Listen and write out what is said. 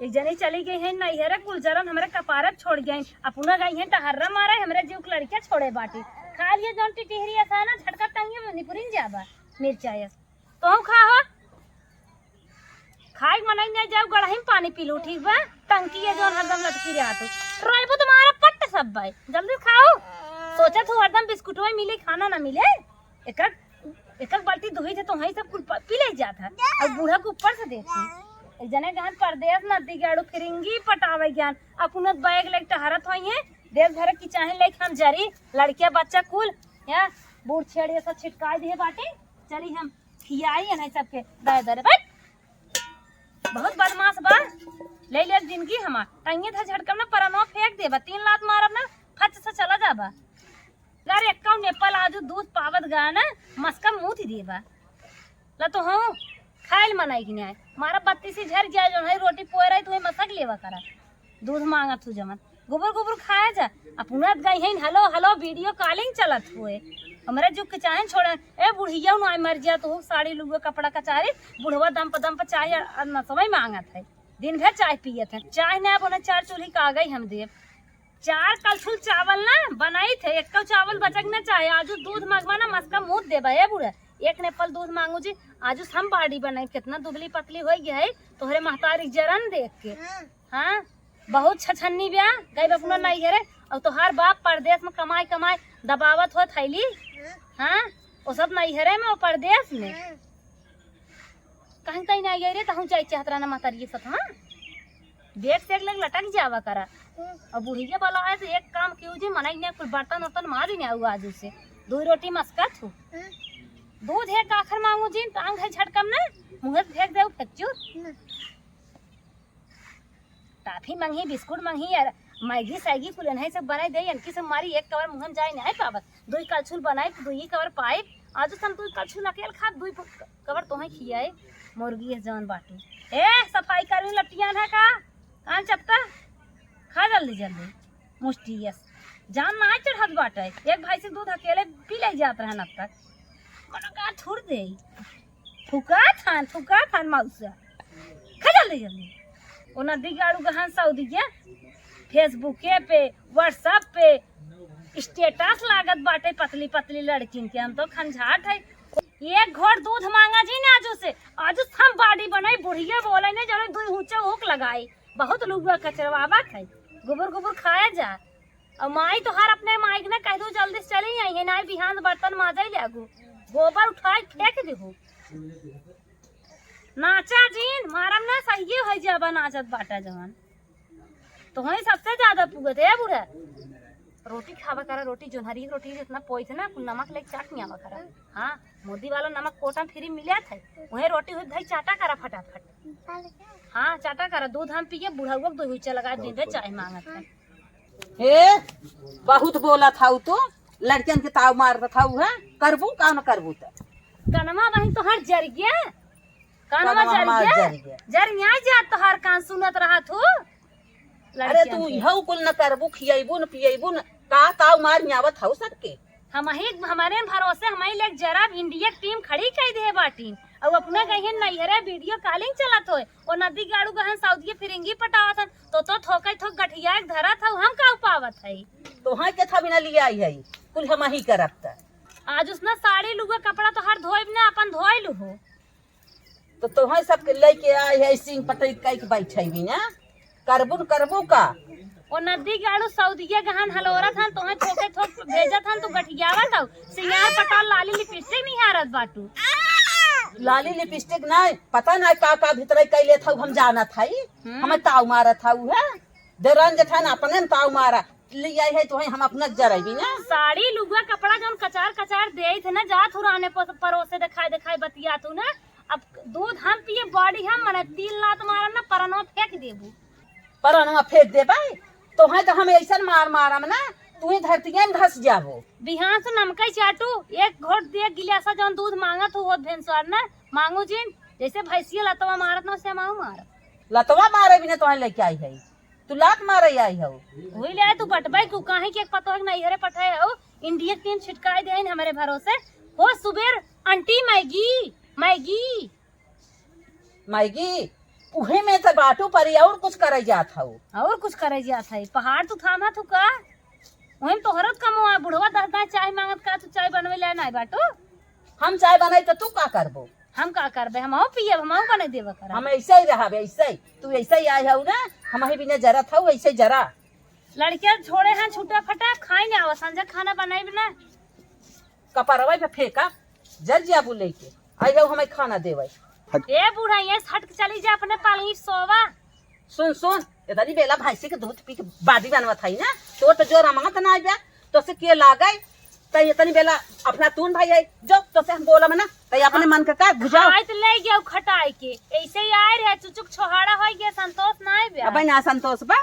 एक जनी चली गई है नैहरे कुलचरन हमरे कपारत छोड़ गई अपना गई है टहर्रा मारे हमरे जीव के लड़के छोड़े बाटी खा लिए जौन टिटहरी ऐसा ना झटका टंगी में निपुरिन जाबा मिर्चाई तो हम खा हो खाई मनाई नहीं जाओ गड़ही में पानी पी लो ठीक बा टंकी है जौन हरदम लटकी रहा तो रोइबो तुम्हारा पट्ट सब भाई जल्दी खाओ सोचा तू हरदम बिस्कुट में मिले खाना ना मिले एक एक बाल्टी धोई थे तो वही सब कुल पी ले जाता और बूढ़ा के ऊपर से देखी एक जने गहन परदेश नदी गाड़ू फिरिंगी पटावे ज्ञान अपना बैग लेके टहरत हुई है देश भर की चाहे लेके हम जरी लड़के बच्चा कुल या बूढ़ छेड़ ये सब छिटका दिए बाटे चली हम खियाई है नहीं सबके दाए दरे बैठ बहुत बदमाश बा ले ले जिंदगी हमार टंगे था झटकम ना परनो फेंक देबा 3 लात मारब ना फट से चला जाबा यार एक नेपाल आजू दूध पावत गा ना मस्का मुंह थी देबा ला तो हूं खाइल मनाई कि नहीं मारा बत्ती से झर गया जो है रोटी पोए रही तुम्हें मसक लेवा करा दूध मांगा तू जमन गोबर गोबर खाया जा अपना गई है हेलो हेलो वीडियो कॉलिंग चलत हुए हमारे जो के चाहे छोड़े ए बुढ़िया न मर जा तो साड़ी लुगा कपड़ा कचारी बुढ़वा दम पर चाय न समय मांगत है दिन भर चाय पिए थे चाय ना बोले 4 चूल्ही का गई हम देव 4 कलछुल चावल ना बनाई थे एक चावल बचक ना चाहे आजू दूध मांगवा ना मस्का मुँह देबा है बुढ़ा एक नेपाल दूध मांगू जी आजू हम बाड़ी बनाई कितना दुबली पतली हो गई है तोहरे महतारी जरन देख के हाँ बहुत छछन्नी ब्याह गई अपना नहीं है रे और तोहार बाप परदेश में कमाई कमाई दबावत हो थैली हाँ वो सब नहीं है रे में वो परदेश में कहीं कहीं नहीं गई रे कहूँ चाहे चाहतरा ना महतारी सब हाँ बेग से लग लटक जावा करा और बुढ़िया वाला है तो एक काम क्यों जी मनाई नहीं कुछ बर्तन वर्तन मार ही नहीं हुआ आजू से 2 रोटी मस्कत हूँ दूध है आखिर मांगू जी टांग है झटकम ना मुँह फेंक दे फेंक टाफी मंगी बिस्कुट मंगी यार मैगी सैगी कुल नहीं सब बनाई दे इनकी सब मारी एक कवर मुहम जाए नहीं पावत 2 कलछुल बनाई 2 कवर पाए आज हम 2 कलछुल अकेले खा 2 कवर तोहे खियाए मुर्गी है जान बाटी ए सफाई करी लट्टियां है का कान चपता खा जल्दी जल्दी मुष्टि यस जान ना चढ़त बाटे एक भाई से दूध अकेले पी ले जात रहन अब तक मनो का छोड़ दे थुका थान मौसा खा जल्दी जल्दी ओ नदी गाड़ू गहन सऊदी के फेसबुक पे व्हाट्सएप पे स्टेटस लागत बाटे पतली पतली लड़किन के हम तो खंझाट है एक घोट दूध मांगा जी ने आजू हम बाड़ी बनाई बुढ़िया बोले ने जरे 2 ऊंचा हुक लगाई बहुत लोग कचरवावा थे गोबर गोबर खाया जा और माई तो हर अपने माई ने कह दो जल्दी से चली आई है ना बिहान बर्तन माजा ले गोबर उठाई फेंक देहू नाचा जीन मारम ना सही हो जाबा नाचत बाटा जवान तो वही सबसे ज्यादा पुगत है बुढ़ा रोटी खावा करा रोटी जोनहरी रोटी जितना पोई थे ना नमक लेके चाट नहीं आवा करा हाँ मोदी वाला नमक कोटा फ्री मिला था वही रोटी हुई भाई चाटा करा फटाफट हाँ चाटा करा दूध हम पिए बुढ़ा हुआ 2 हुच्चा लगा दे चाय मांगत था हे बहुत बोला था तो लड़कियन के ताव मार था है करबू का न करबू त कनमा वही तो हर जर गया कानमा जर गया जर न्याय जा तो हर कान सुनत रहा तू अरे तू यहू कुल न करबू खियबू न पियबू न का ताव मार न्यावत हौ सबके हम ही हमारे भरोसे हमारी लेक जरा इंडिया टीम खड़ी कर दे बाटी और अपने गई नैहरे वीडियो कॉलिंग चलत होए और नदी गाड़ू गहन सऊदी फिरिंगी पटावत तो थोकै थोक गठिया धरा था हम का पावत है तो हां के था बिना लिया आई है कुल हम ही करब त आज उसने साड़ी लुगा कपड़ा तो हर धोइब ना अपन धोइ लू तो तोहे सबके लेके आई है सिंह पटई कई के बैठेबी ना करबू का और नदी गाड़ू सऊदीया गहन हलोरा था तोहे थोके थोक भेजा था तू गठियावा था सिंगार पटाल लाली लिपस्टिक नहीं हारत बाटू लाली लिपस्टिक नहीं पता नहीं का भीतर कैले था हम जाना था हमें ताव मारा था है देरन जेठान अपने ताव मारा लिया है तो हम अपना जरेबी ना साड़ी लुगा कपड़ा जौन कचार दे थे ना जा थुराने परोसे दिखाई बतिया तू ना अब दूध हम पिए बॉडी हम मने 3 लात मारम ना परनो फेंक देबू परनो फेंक देबा तो है तो हम ऐसा मारम ना तू ही धरतिया में धस जाबो बिहान से नमकई चाटू एक घोट दे गिलासा जौन दूध मांगत हो भेंसवार ना मांगू जिन जैसे भैंसिया लतवा मारत ना से मार लतवा मारे भी ना तो लेके आई है तू लात मारे आई हो वही ले तू बटबाई को काहे के पतो है नहीं हरे पठाए हो इंडिया टीम छिटकाई दे हमारे भरोसे हो सुबेर आंटी मैगी उहे में तो बाटू पर और कुछ करे जात हूँ। और कुछ करे जात है पहाड़ तू थामा तू का वहीं तोहरत कम हुआ बुढ़वा दहता चाय मांगत का तू चाय बनवे ले ना बाटू हम चाय बनाई तो तू का करबो? हम का करबे हम पियब हम बने देब कर हम ऐसे ही रहा ऐसे ही तू ऐसे ही आए हूँ ना हम ही बिना जरा था ऐसे जरा लड़कियां छोड़े हैं छूटा फटा खाए ना आवा संजा खाना बनाई ना कपड़वा पे फेंका जल जा बोले के आई जाओ हमें खाना देवे। ए बूढ़ा ये हट के चली जा अपने पालनी सोवा। सुन सुन इतनी बेला भैंसी के दूध पी के बादी बनवत है ना तो जो रमात ना आ तो से के लागे तो इतनी बेला अपना तून भाई है जो तो से हम बोला ना तो अपने मन के का बुझाओ आय तो ले गया खटाई के ऐसे ही आए रे चुचुक छोहाड़ा हो गया संतोष ना है बे अब ना संतोष बा